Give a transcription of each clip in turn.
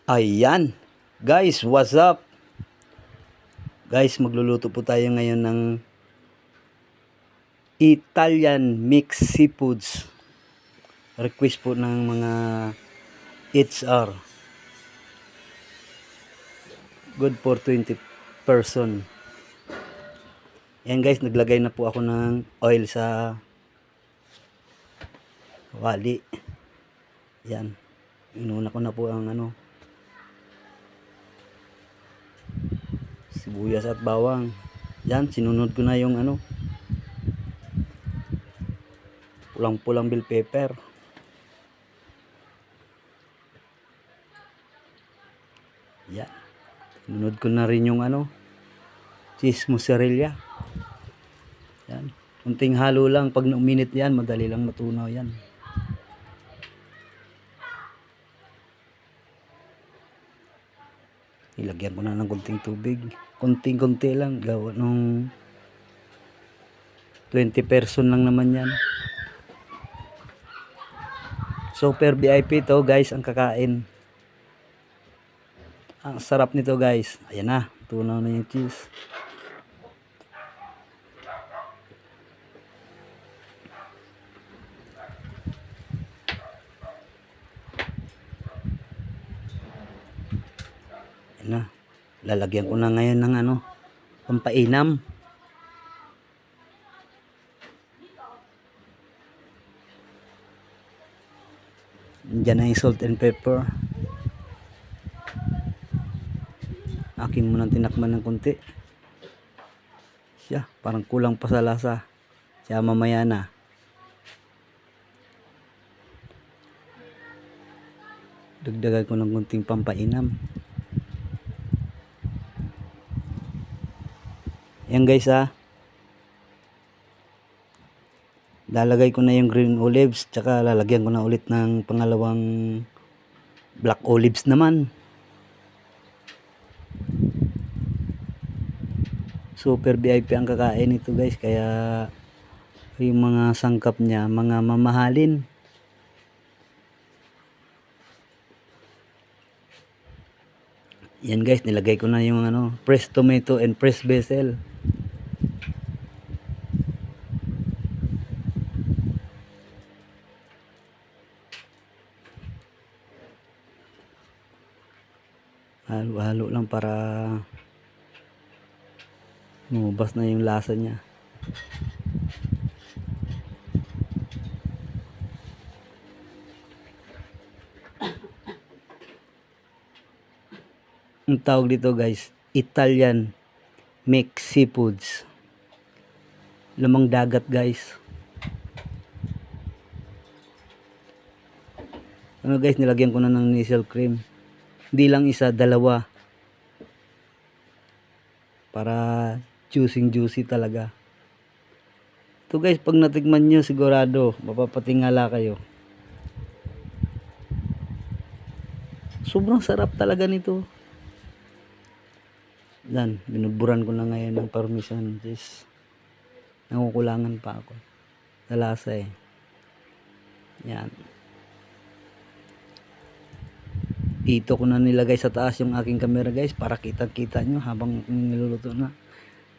Ayan. Guys, what's up? Guys, magluluto po tayo ngayon ng Italian mixed seafoods. Request po ng mga HR. Good for 20 person. Ayan guys, naglagay na po ako ng oil sa wali. Ayan. Inuna ko na po ang sibuyas at bawang. Yan, sinunod ko na yung pulang-pulang bell pepper. Yan. Sinunod ko na rin yung cheese mozzarella. Yan. Kunting halo lang. Pag uminit yan, madali lang matunaw yan. Ilagyan ko na ng kunting tubig. Kunting-kunti lang. Gawa nung 20 person lang naman yan. Super VIP to guys ang kakain. Ang sarap nito guys. Ayan na. Tunaw na yung cheese. Ayan na. Lalagyan ko na ngayon ng pampainam. Diyan na yung salt and pepper. Akin mo nang tinakman ng konti. Siya, parang kulang pa sa lasa. Siya mamaya na. Dagdagan ko ng konting pampainam. Yan guys lalagay ko na yung green olives, tsaka lalagyan ko na ulit ng pangalawang black olives naman. Super VIP ang kakain ito guys, kaya yung mga sangkap niya, mga mamahalin. Yan guys, nilagay ko na yung fresh tomato and fresh basil. Halo-halo lang para lumabas na yung lasa niya. Ang tawag dito guys, Italian mixed seafoods. Lamang dagat guys. Guys, nilagyan ko na ng nasal cream. Hindi lang isa, dalawa. Para juicy talaga. Ito guys, pag natikman nyo, sigurado mapapatingala kayo. Sobrang sarap talaga nito. Yan, binuburan ko na ngayon ng parmesan cheese. Nakukulangan pa ako sa lasa Yan. Dito ko na nilagay sa taas yung aking camera guys, para kita-kita nyo habang niluluto na.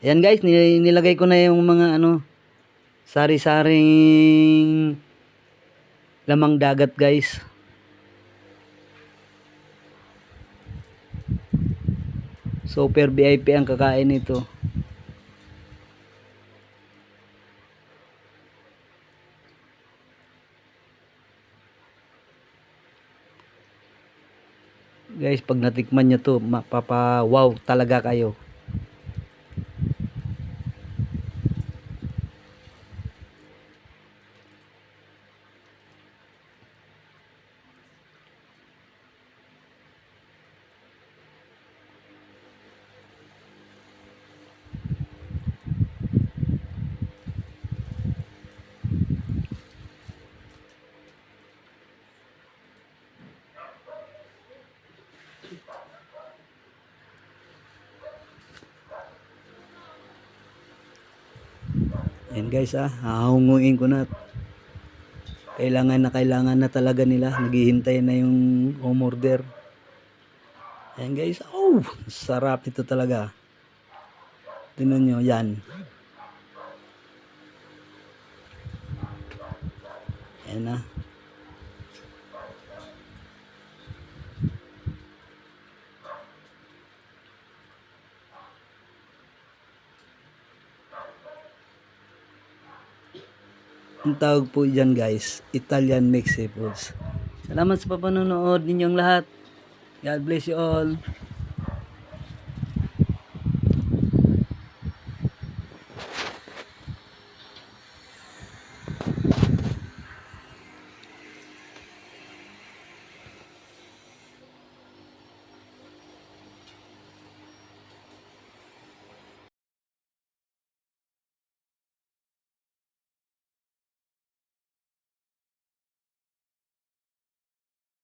Ayan guys, nilagay ko na yung mga sari-saring lamang dagat guys. Super VIP ang kakain nito. Guys, pag natikman nyo to, mapapa-wow talaga kayo. Ayan guys hahunguin ko na. Kailangan na talaga nila. Naghihintay na yung umorder. Ayan guys, oh, sarap ito talaga. Tingnan nyo, yan. Ayan na. Ang tawag po dyan guys, Italian Mixed Seafoods. Salamat sa papanonood ninyong lahat. God bless you all.